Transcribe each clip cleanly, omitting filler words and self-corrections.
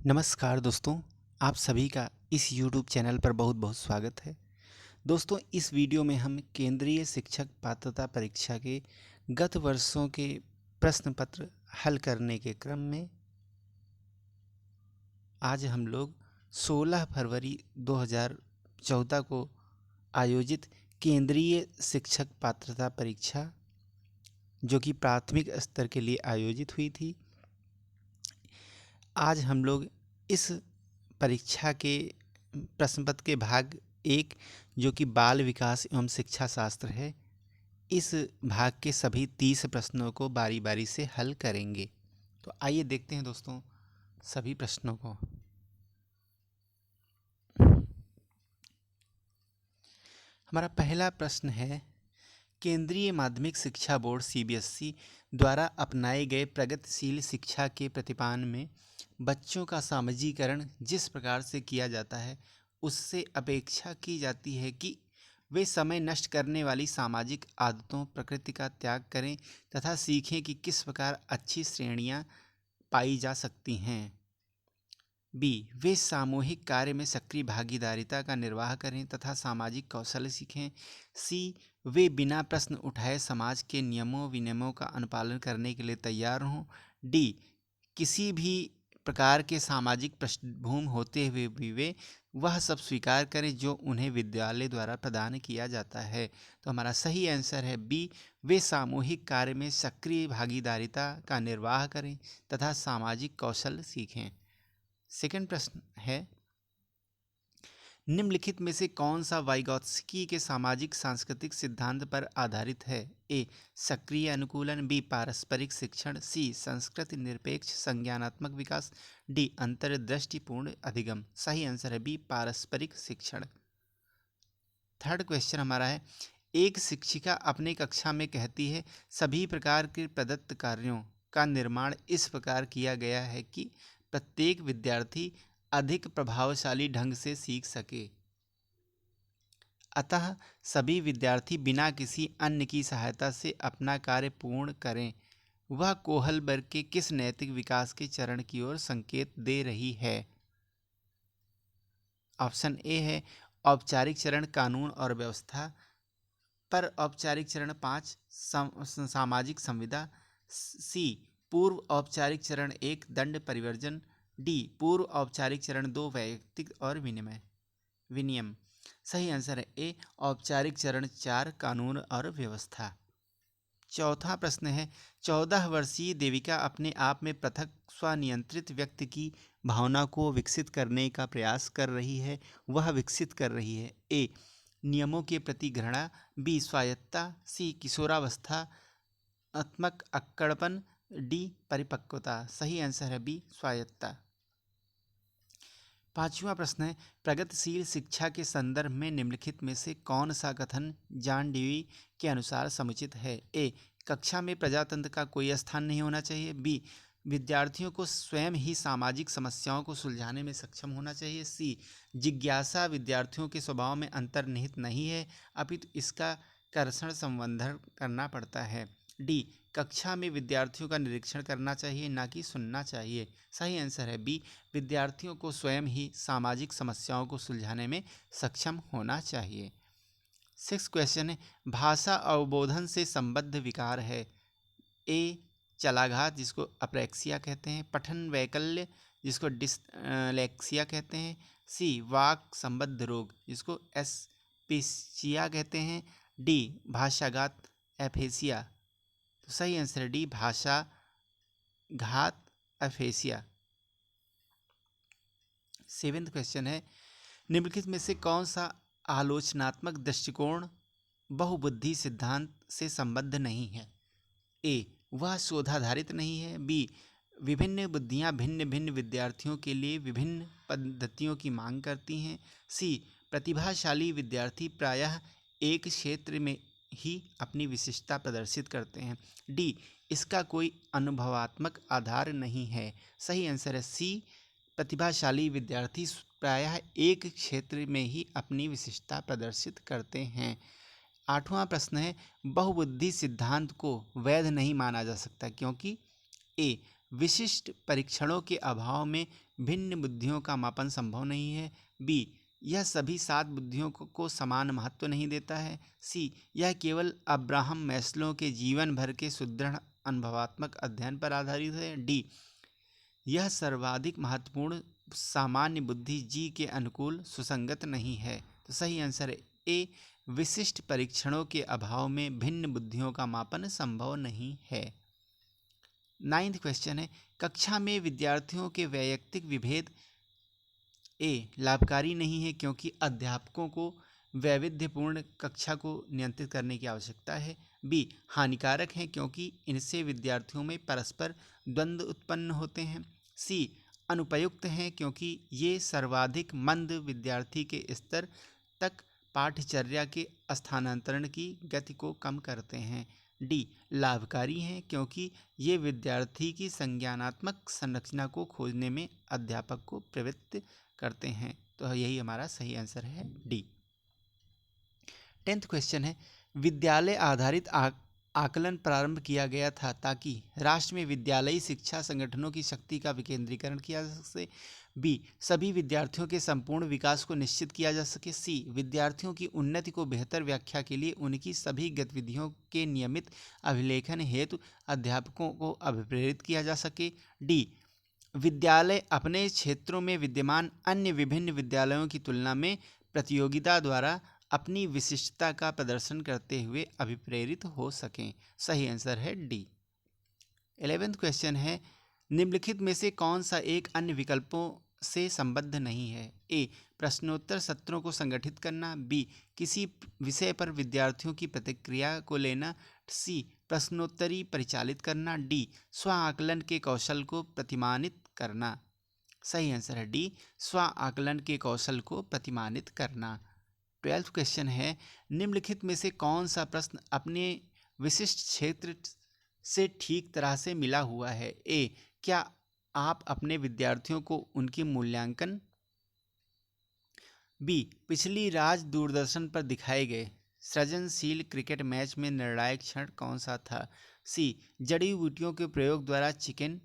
नमस्कार दोस्तों, आप सभी का इस YouTube चैनल पर बहुत बहुत स्वागत है। दोस्तों, इस वीडियो में हम केंद्रीय शिक्षक पात्रता परीक्षा के गत वर्षों के प्रश्न पत्र हल करने के क्रम में आज हम लोग 16 फरवरी 2014 को आयोजित केंद्रीय शिक्षक पात्रता परीक्षा, जो कि प्राथमिक स्तर के लिए आयोजित हुई थी, आज हम लोग इस परीक्षा के प्रश्न पत्र के भाग 1, जो कि बाल विकास एवं शिक्षा शास्त्र है, इस भाग के सभी 30 प्रश्नों को बारी बारी से हल करेंगे। तो आइए देखते हैं दोस्तों सभी प्रश्नों को। हमारा पहला प्रश्न है, केंद्रीय माध्यमिक शिक्षा बोर्ड सीबीएसई द्वारा अपनाए गए प्रगतिशील शिक्षा के प्रतिपादन में बच्चों का सामाजिकरण जिस प्रकार से किया जाता है, उससे अपेक्षा की जाती है कि वे समय नष्ट करने वाली सामाजिक आदतों प्रकृति का त्याग करें तथा सीखें कि किस प्रकार अच्छी श्रेणियां पाई जा सकती हैं। बी, वे सामूहिक कार्य में सक्रिय भागीदारिता का निर्वाह करें तथा सामाजिक कौशल सीखें। सी, वे बिना प्रश्न उठाए समाज के नियमों विनियमों का अनुपालन करने के लिए तैयार हों। डी, किसी भी प्रकार के सामाजिक पृष्ठभूमि होते हुए भी वे वह सब स्वीकार करें जो उन्हें विद्यालय द्वारा प्रदान किया जाता है। तो हमारा सही आंसर है बी, वे सामूहिक कार्य में सक्रिय भागीदारिता का निर्वाह करें तथा सामाजिक कौशल सीखें। सेकंड प्रश्न है, निम्नलिखित में से कौन सा वाइगोत्स्की के सामाजिक सांस्कृतिक सिद्धांत पर आधारित है? ए, सक्रिय अनुकूलन। बी, पारस्परिक शिक्षण। सी, संस्कृति निरपेक्ष संज्ञानात्मक विकास। डी, अंतर्दृष्टिपूर्ण अधिगम। सही आंसर है बी, पारस्परिक शिक्षण। थर्ड क्वेश्चन हमारा है, एक शिक्षिका अपनी कक्षा में कहती है सभी प्रकार के प्रदत्त कार्यों का निर्माण इस प्रकार किया गया है कि प्रत्येक विद्यार्थी अधिक प्रभावशाली ढंग से सीख सके, अतः सभी विद्यार्थी बिना किसी अन्य की सहायता से अपना कार्य पूर्ण करें। वह कोहलबर्ग के किस नैतिक विकास के चरण की ओर संकेत दे रही है? ऑप्शन ए है औपचारिक चरण कानून और व्यवस्था पर, औपचारिक चरण 5 सामाजिक संविदा। सी, पूर्व औपचारिक चरण 1 दंड परिवर्जन। डी, पूर्व औपचारिक चरण 2 वैयक्तिक और विनियम। सही आंसर है ए, औपचारिक चरण 4 कानून और व्यवस्था। चौथा प्रश्न है, 14 वर्षीय देविका अपने आप में पृथक स्वनियंत्रित व्यक्ति की भावना को विकसित करने का प्रयास कर रही है। वह विकसित कर रही है ए, नियमों के प्रति घृणा। बी, स्वायत्तता। सी, किशोरावस्था आत्मक अक्कड़पन। डी, परिपक्वता। सही आंसर है बी, स्वायत्तता। पांचवा प्रश्न है, प्रगतिशील शिक्षा के संदर्भ में निम्नलिखित में से कौन सा कथन जॉन डेवी के अनुसार समुचित है? ए, कक्षा में प्रजातंत्र का कोई स्थान नहीं होना चाहिए। बी, विद्यार्थियों को स्वयं ही सामाजिक समस्याओं को सुलझाने में सक्षम होना चाहिए। सी, जिज्ञासा विद्यार्थियों के स्वभाव में अंतर्निहित नहीं है, अपितु इसका कर्षण संवर्धन करना पड़ता है। डी, कक्षा में विद्यार्थियों का निरीक्षण करना चाहिए, ना कि सुनना चाहिए। सही आंसर है बी, विद्यार्थियों को स्वयं ही सामाजिक समस्याओं को सुलझाने में सक्षम होना चाहिए। 6 क्वेश्चन है, भाषा अवबोधन से संबद्ध विकार है? ए, चलाघात जिसको अप्रेक्सिया कहते हैं। पठन वैकल्य जिसको डिसलेक्सिया कहते हैं। सी, वाक संबद्ध रोग जिसको एस्पीशिया कहते हैं। D, भाषाघात aphasia. तो सही आंसर है डी, भाषा घात एफेसिया। 7th क्वेश्चन है, निम्नलिखित में से कौन सा आलोचनात्मक दृष्टिकोण बहुबुद्धि सिद्धांत से संबद्ध नहीं है? ए, वह शोधाधारित नहीं है। बी, विभिन्न बुद्धियां भिन्न भिन्न विद्यार्थियों के लिए विभिन्न पद्धतियों की मांग करती हैं। सी, प्रतिभाशाली विद्यार्थी प्रायः एक क्षेत्र में ही अपनी विशिष्टता प्रदर्शित करते हैं। डी, इसका कोई अनुभवात्मक आधार नहीं है। सही आंसर है सी, प्रतिभाशाली विद्यार्थी प्रायः एक क्षेत्र में ही अपनी विशिष्टता प्रदर्शित करते हैं। 8वां प्रश्न है, बहुबुद्धि सिद्धांत को वैध नहीं माना जा सकता क्योंकि ए, विशिष्ट परीक्षणों के अभाव में भिन्न बुद्धियों का मापन संभव नहीं है। बी, यह सभी 7 बुद्धियों को समान महत्व नहीं देता है। सी, यह केवल अब्राहम मैस्लो के जीवन भर के सुदृढ़ अनुभवात्मक अध्ययन पर आधारित है। डी, यह सर्वाधिक महत्वपूर्ण सामान्य बुद्धि जी के अनुकूल सुसंगत नहीं है। तो सही आंसर है ए, विशिष्ट परीक्षणों के अभाव में भिन्न बुद्धियों का मापन संभव नहीं है। 9th क्वेश्चन है, कक्षा में विद्यार्थियों के वैयक्तिक विभेद ए, लाभकारी नहीं है क्योंकि अध्यापकों को वैविध्यपूर्ण कक्षा को नियंत्रित करने की आवश्यकता है। बी, हानिकारक है क्योंकि इनसे विद्यार्थियों में परस्पर द्वंद्व उत्पन्न होते हैं। सी, अनुपयुक्त हैं क्योंकि ये सर्वाधिक मंद विद्यार्थी के स्तर तक पाठ्यचर्या के स्थानांतरण की गति को कम करते हैं। डी, लाभकारी हैं क्योंकि ये विद्यार्थी की संज्ञानात्मक संरचना को खोजने में अध्यापक को प्रवृत्त करते हैं। तो यही हमारा सही आंसर है डी। 10th क्वेश्चन है, विद्यालय आधारित आकलन प्रारंभ किया गया था ताकि राष्ट्र में विद्यालयी शिक्षा संगठनों की शक्ति का विकेंद्रीकरण किया जा सके। बी, सभी विद्यार्थियों के संपूर्ण विकास को निश्चित किया जा सके। सी, विद्यार्थियों की उन्नति को बेहतर व्याख्या के लिए उनकी सभी गतिविधियों के नियमित अभिलेखन हेतु अध्यापकों को अभिप्रेरित किया जा सके। डी, विद्यालय अपने क्षेत्रों में विद्यमान अन्य विभिन्न विद्यालयों की तुलना में प्रतियोगिता द्वारा अपनी विशिष्टता का प्रदर्शन करते हुए अभिप्रेरित हो सकें। सही आंसर है डी। 11th क्वेश्चन है, निम्नलिखित में से कौन सा एक अन्य विकल्पों से संबद्ध नहीं है। ए, प्रश्नोत्तर सत्रों को संगठित करना। बी, किसी विषय पर विद्यार्थियों की प्रतिक्रिया को लेना। सी, प्रश्नोत्तरी परिचालित करना। डी, स्व आकलन के कौशल को प्रतिमानित करना। सही आंसर है डी, स्व आकलन के कौशल को प्रतिमानित करना। 12th क्वेश्चन है, निम्नलिखित में से कौन सा प्रश्न अपने विशिष्ट क्षेत्र से ठीक तरह से मिला हुआ है। ए, क्या आप अपने विद्यार्थियों को उनकी मूल्यांकन। बी, पिछली रात दूरदर्शन पर दिखाए गए सृजनशील क्रिकेट मैच में निर्णायक क्षण कौन सा था। सी, जड़ी बूटियों के प्रयोग द्वारा चिकन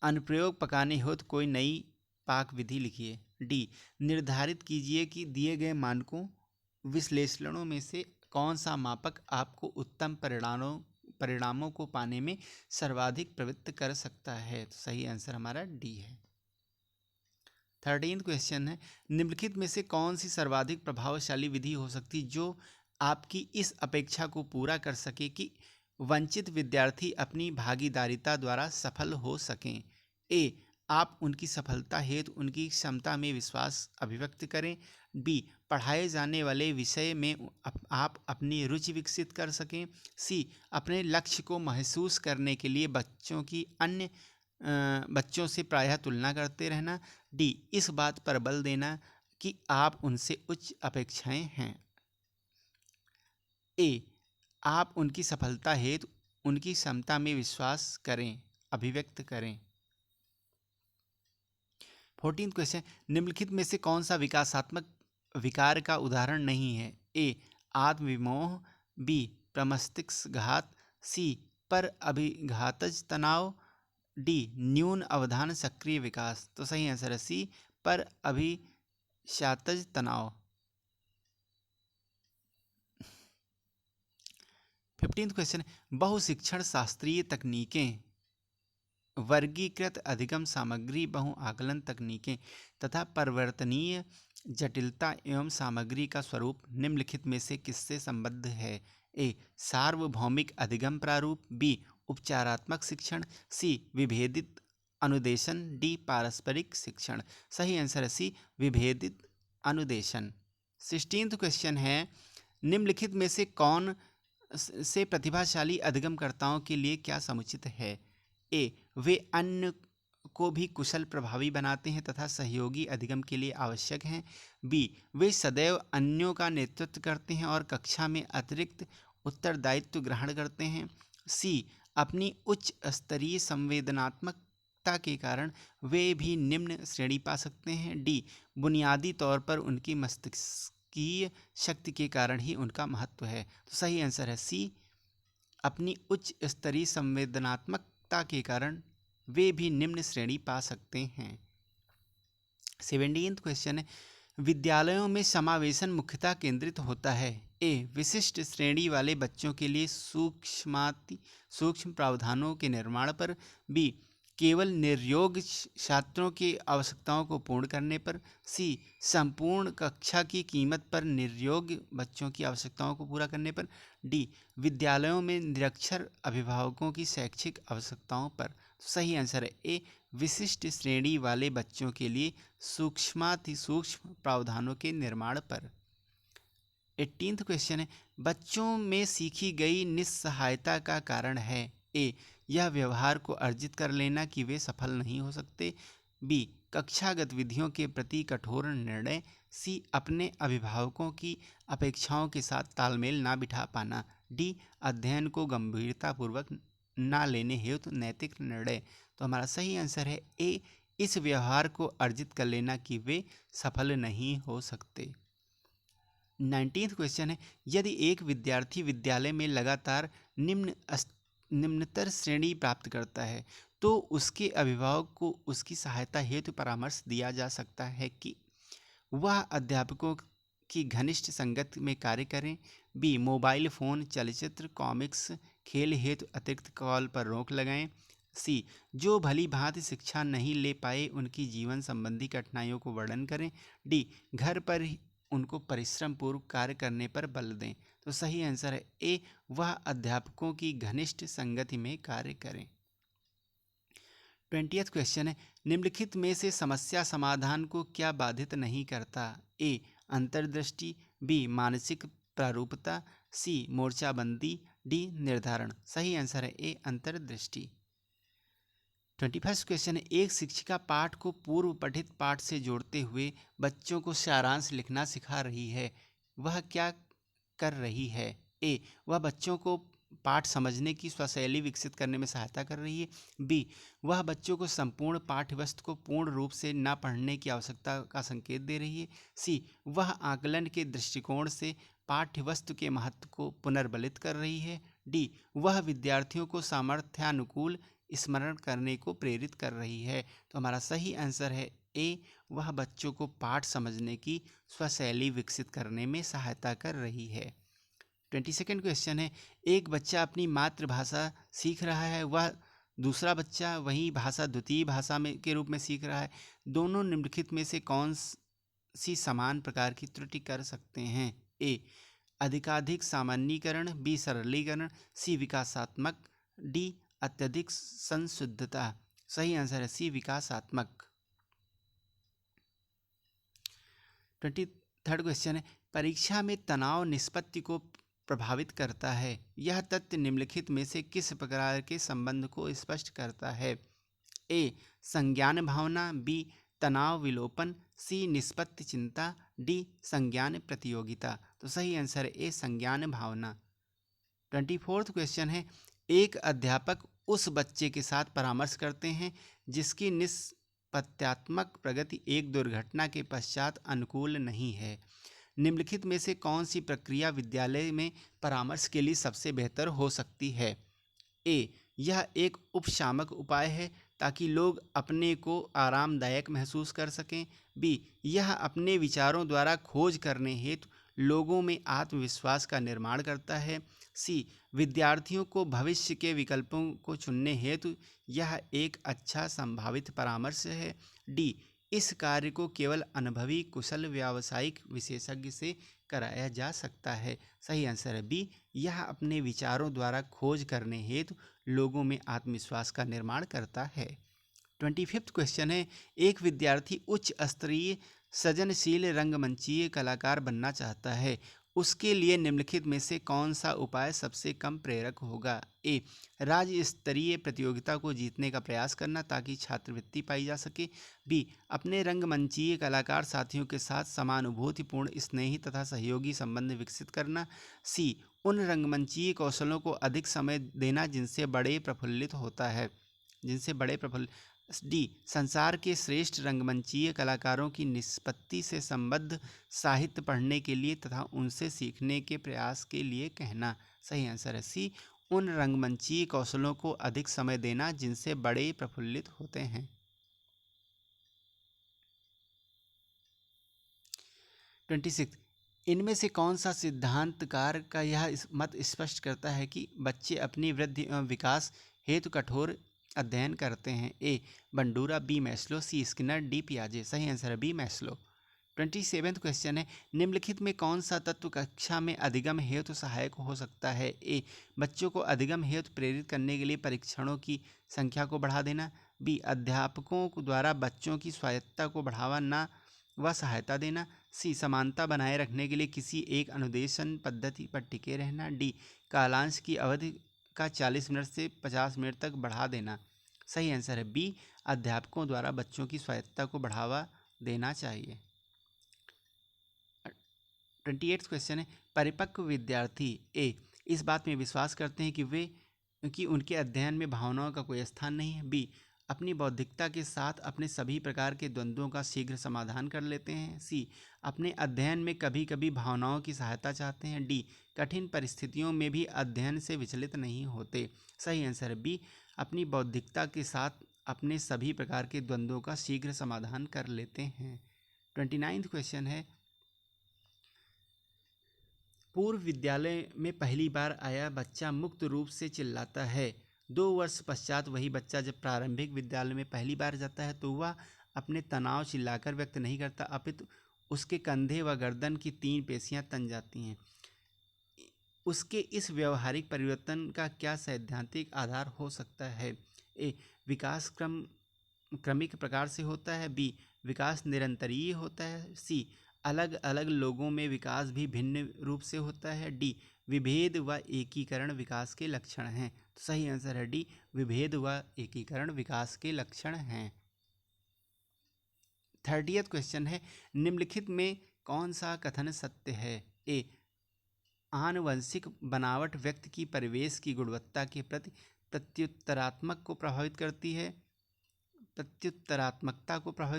अनुप्रयोग पकाने हेतु कोई नई पाक विधि लिखिए। डी, निर्धारित कीजिए कि दिए गए मानकों विश्लेषणों में से कौन सा मापक आपको उत्तम परिणामों को पाने में सर्वाधिक प्रवृत्त कर सकता है। तो सही आंसर हमारा डी है। 13th क्वेश्चन है, निम्नलिखित में से कौन सी सर्वाधिक प्रभावशाली विधि हो सकती जो आपकी इस अपेक्षा को पूरा कर सके कि वंचित विद्यार्थी अपनी भागीदारिता द्वारा सफल हो सकें। ए, आप उनकी सफलता हेतु उनकी क्षमता में विश्वास अभिव्यक्त करें। बी, पढ़ाए जाने वाले विषय में आप अपनी रुचि विकसित कर सकें। सी, अपने लक्ष्य को महसूस करने के लिए बच्चों की अन्य बच्चों से प्रायः तुलना करते रहना। डी, इस बात पर बल देना कि आप उनसे उच्च अपेक्षाएं हैं। ए, आप उनकी सफलता हेतु उनकी क्षमता में विश्वास करें, अभिव्यक्त करें। 14th क्वेश्चन, निम्नलिखित में से कौन सा विकासात्मक विकार का उदाहरण नहीं है। ए, आत्मविमोह। बी, प्रमस्तिष्कघात। सी, पर अभिघातज तनाव। डी, न्यून अवधान सक्रिय विकास। तो सही आंसर है सी, पर अभिशातज तनाव। 15th क्वेश्चन, बहुशिक्षण शास्त्रीय तकनीकें वर्गीकृत अधिगम सामग्री बहु आकलन तकनीकें तथा परिवर्तनीय जटिलता एवं सामग्री का स्वरूप निम्नलिखित में से किससे संबद्ध है। ए, सार्वभौमिक अधिगम प्रारूप। बी, उपचारात्मक शिक्षण। सी, विभेदित अनुदेशन। डी, पारस्परिक शिक्षण। सही आंसर है सी, विभेदित अनुदेशन। 16th क्वेश्चन है, निम्नलिखित में से कौन से प्रतिभाशाली अधिगमकर्ताओं के लिए क्या समुचित है। ए, वे अन्य को भी कुशल प्रभावी बनाते हैं तथा सहयोगी अधिगम के लिए आवश्यक हैं। बी, वे सदैव अन्यों का नेतृत्व करते हैं और कक्षा में अतिरिक्त उत्तरदायित्व ग्रहण करते हैं। सी, अपनी उच्च स्तरीय संवेदनात्मकता के कारण वे भी निम्न श्रेणी पा सकते हैं। डी, बुनियादी तौर पर उनकी मस्तिष्कीय शक्ति के कारण ही उनका महत्व है। तो सही आंसर है सी, अपनी उच्च स्तरीय संवेदनात्मकता आवश्यकता के कारण वे भी निम्न श्रेणी पा सकते हैं। 17th क्वेश्चन है, विद्यालयों में समावेशन मुख्यतः केंद्रित होता है। ए, विशिष्ट श्रेणी वाले बच्चों के लिए सूक्ष्म प्रावधानों के निर्माण पर। बी, केवल निर्योग्य छात्रों की आवश्यकताओं को पूर्ण करने पर। सी, संपूर्ण कक्षा की कीमत पर निर्योग्य बच्चों की आवश्यकताओं को पूरा करने पर। डी, विद्यालयों में निरक्षर अभिभावकों की शैक्षिक आवश्यकताओं पर। तो सही आंसर है ए, विशिष्ट श्रेणी वाले बच्चों के लिए सूक्ष्माति सूक्ष्म प्रावधानों के निर्माण पर। 18th क्वेश्चन है, बच्चों में सीखी गई निस्सहायता का कारण है। ए, यह व्यवहार को अर्जित कर लेना कि वे सफल नहीं हो सकते। बी, कक्षा गतिविधियों के प्रति कठोर निर्णय। सी, अपने अभिभावकों की अपेक्षाओं के साथ तालमेल ना बिठा पाना। डी, अध्ययन को गंभीरतापूर्वक ना लेने हेतु नैतिक निर्णय। तो हमारा सही आंसर है ए, इस व्यवहार को अर्जित कर लेना कि वे सफल नहीं हो सकते। 19th क्वेश्चन है, यदि एक विद्यार्थी विद्यालय में लगातार निम्नतर श्रेणी प्राप्त करता है तो उसके अभिभावक को उसकी सहायता हेतु परामर्श दिया जा सकता है कि वह अध्यापकों की घनिष्ठ संगत में कार्य करें। बी, मोबाइल फ़ोन, चलचित्र, कॉमिक्स, खेल हेतु अतिरिक्त कॉल पर रोक लगाएं। सी, जो भली भांति शिक्षा नहीं ले पाए उनकी जीवन संबंधी कठिनाइयों को वर्णन करें। डी, घर पर ही उनको परिश्रम पूर्वक कार्य करने पर बल दें। तो सही आंसर है ए, वह अध्यापकों की घनिष्ठ संगति में कार्य करें। 20th क्वेश्चन है, निम्नलिखित में से समस्या समाधान को क्या बाधित नहीं करता। ए, अंतर्दृष्टि। बी, मानसिक प्रारूपता। सी, मोर्चाबंदी। डी, निर्धारण। सही आंसर है ए, अंतर्दृष्टि। 21st क्वेश्चन है, एक शिक्षिका पाठ को पूर्व पठित पाठ से जोड़ते हुए बच्चों को सारांश लिखना सिखा रही है। वह क्या कर रही है। ए, वह बच्चों को पाठ समझने की स्वशैली विकसित करने में सहायता कर रही है। बी, वह बच्चों को संपूर्ण पाठ्यवस्तु को पूर्ण रूप से न पढ़ने की आवश्यकता का संकेत दे रही है। सी, वह आकलन के दृष्टिकोण से पाठ्यवस्तु के महत्व को पुनर्बलित कर रही है। डी, वह विद्यार्थियों को सामर्थ्यानुकूल स्मरण करने को प्रेरित कर रही है। तो हमारा सही आंसर है ए, वह बच्चों को पाठ समझने की स्वशैली विकसित करने में सहायता कर रही है। 22nd क्वेश्चन है, एक बच्चा अपनी मातृभाषा सीख रहा है, वह दूसरा बच्चा वही भाषा द्वितीय भाषा में के रूप में सीख रहा है। दोनों निम्नलिखित में से कौन सी समान प्रकार की त्रुटि कर सकते हैं। ए, अधिकाधिक सामान्यीकरण। बी, सरलीकरण। सी, विकासात्मक। डी, अत्यधिक संशुद्धता। सही आंसर है सी, विकासात्मक। 23rd क्वेश्चन है, परीक्षा में तनाव निष्पत्ति को प्रभावित करता है। यह तथ्य निम्नलिखित में से किस प्रकार के संबंध को स्पष्ट करता है। ए, संज्ञान भावना। बी, तनाव विलोपन। सी, निष्पत्ति चिंता। डी, संज्ञान प्रतियोगिता। तो सही आंसर है ए, संज्ञान भावना। 24th क्वेश्चन है, एक अध्यापक उस बच्चे के साथ परामर्श करते हैं जिसकी निष्पत्त्यात्मक प्रगति एक दुर्घटना के पश्चात अनुकूल नहीं है। निम्नलिखित में से कौन सी प्रक्रिया विद्यालय में परामर्श के लिए सबसे बेहतर हो सकती है। ए, यह एक उपशामक उपाय है ताकि लोग अपने को आरामदायक महसूस कर सकें। बी, यह अपने विचारों द्वारा खोज करने हेतु लोगों में आत्मविश्वास का निर्माण करता है। सी, विद्यार्थियों को भविष्य के विकल्पों को चुनने हेतु यह एक अच्छा संभावित परामर्श है। डी, इस कार्य को केवल अनुभवी कुशल व्यावसायिक विशेषज्ञ से कराया जा सकता है। सही आंसर है बी, यह अपने विचारों द्वारा खोज करने हेतु लोगों में आत्मविश्वास का निर्माण करता है। 25th क्वेश्चन है, एक विद्यार्थी उच्च स्तरीय सृजनशील रंगमंचीय कलाकार बनना चाहता है, उसके लिए निम्नलिखित में से कौन सा उपाय सबसे कम प्रेरक होगा। ए, राज्य स्तरीय प्रतियोगिता को जीतने का प्रयास करना ताकि छात्रवृत्ति पाई जा सके। बी, अपने रंगमंचीय कलाकार साथियों के साथ समानुभूतिपूर्ण स्नेही तथा सहयोगी संबंध विकसित करना। सी, उन रंगमंचीय कौशलों को अधिक समय देना जिनसे बड़े प्रफुल्लित। डी, संसार के श्रेष्ठ रंगमंचीय कलाकारों की निष्पत्ति से संबद्ध साहित्य पढ़ने के लिए तथा उनसे सीखने के प्रयास के लिए कहना। सही आंसर है सी, उन रंगमंचीय कौशलों को अधिक समय देना जिनसे बड़े प्रफुल्लित होते हैं। 26 इनमें से कौन सा सिद्धांतकार का यह मत स्पष्ट करता है कि बच्चे अपनी वृद्धि एवं विकास हेतु कठोर अध्ययन करते हैं? ए बंडूरा, बी मैस्लो, सी स्किनर, डी पियाजे। सही आंसर है बी मैस्लो। 27वां क्वेश्चन है, निम्नलिखित में कौन सा तत्व कक्षा में अधिगम हेतु सहायक हो सकता है? ए बच्चों को अधिगम हेतु प्रेरित करने के लिए परीक्षणों की संख्या को बढ़ा देना, बी अध्यापकों द्वारा बच्चों की स्वायत्तता को बढ़ावा न व सहायता देना, सी समानता बनाए रखने के लिए किसी एक अनुदेशन पद्धति पर टिके रहना, डी कालांश की अवधि का 40 मिनट से 50 मिनट तक बढ़ा देना। सही आंसर है बी अध्यापकों द्वारा बच्चों की स्वायत्तता को बढ़ावा देना चाहिए। 28 क्वेश्चन है, परिपक्व विद्यार्थी ए इस बात में विश्वास करते हैं कि उनके अध्ययन में भावनाओं का कोई स्थान नहीं है, बी अपनी बौद्धिकता के साथ अपने सभी प्रकार के द्वंद्वों का शीघ्र समाधान कर लेते हैं, सी अपने अध्ययन में कभी कभी भावनाओं की सहायता चाहते हैं, डी कठिन परिस्थितियों में भी अध्ययन से विचलित नहीं होते। सही आंसर है बी अपनी बौद्धिकता के साथ अपने सभी प्रकार के द्वंद्वों का शीघ्र समाधान कर लेते हैं। 29वां क्वेश्चन है, पूर्व विद्यालय में पहली बार आया बच्चा मुक्त रूप से चिल्लाता है। 2 वर्ष पश्चात वही बच्चा जब प्रारंभिक विद्यालय में पहली बार जाता है तो वह अपने तनाव चिल्लाकर व्यक्त नहीं करता, अपितु उसके कंधे व गर्दन की 3 पेशियां तन जाती हैं। उसके इस व्यवहारिक परिवर्तन का क्या सैद्धांतिक आधार हो सकता है? ए विकास क्रमिक प्रकार से होता है, बी विकास निरंतरीय होता है, सी अलग अलग लोगों में विकास भी भिन्न रूप से होता है, डी विभेद व एकीकरण विकास के लक्षण हैं। तो सही आंसर है डी विभेद व एकीकरण विकास के लक्षण हैं। 30वां क्वेश्चन है, निम्नलिखित में कौन सा कथन सत्य है? ए आनुवंशिक बनावट व्यक्ति की परिवेश की गुणवत्ता के प्रति प्रत्युत्तरात्मकता को प्रभावित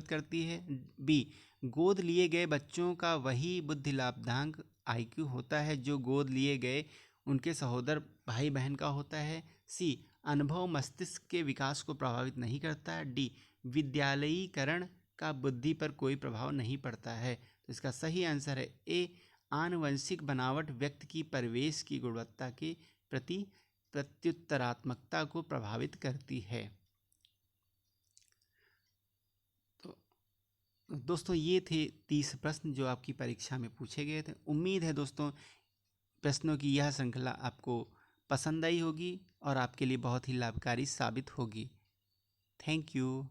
करती है, बी गोद लिए गए बच्चों का वही बुद्धि लाभदांक IQ होता है जो गोद लिए गए उनके सहोदर भाई बहन का होता है, सी अनुभव मस्तिष्क के विकास को प्रभावित नहीं करता है, डी विद्यालयीकरण का बुद्धि पर कोई प्रभाव नहीं पड़ता है। तो इसका सही आंसर है ए आनुवंशिक बनावट व्यक्ति की परिवेश की गुणवत्ता के प्रति प्रत्युत्तरात्मकता को प्रभावित करती है। तो दोस्तों ये थे 30 प्रश्न जो आपकी परीक्षा में पूछे गए थे। उम्मीद है दोस्तों प्रश्नों की यह श्रृंखला आपको पसंद आई होगी और आपके लिए बहुत ही लाभकारी साबित होगी। Thank you.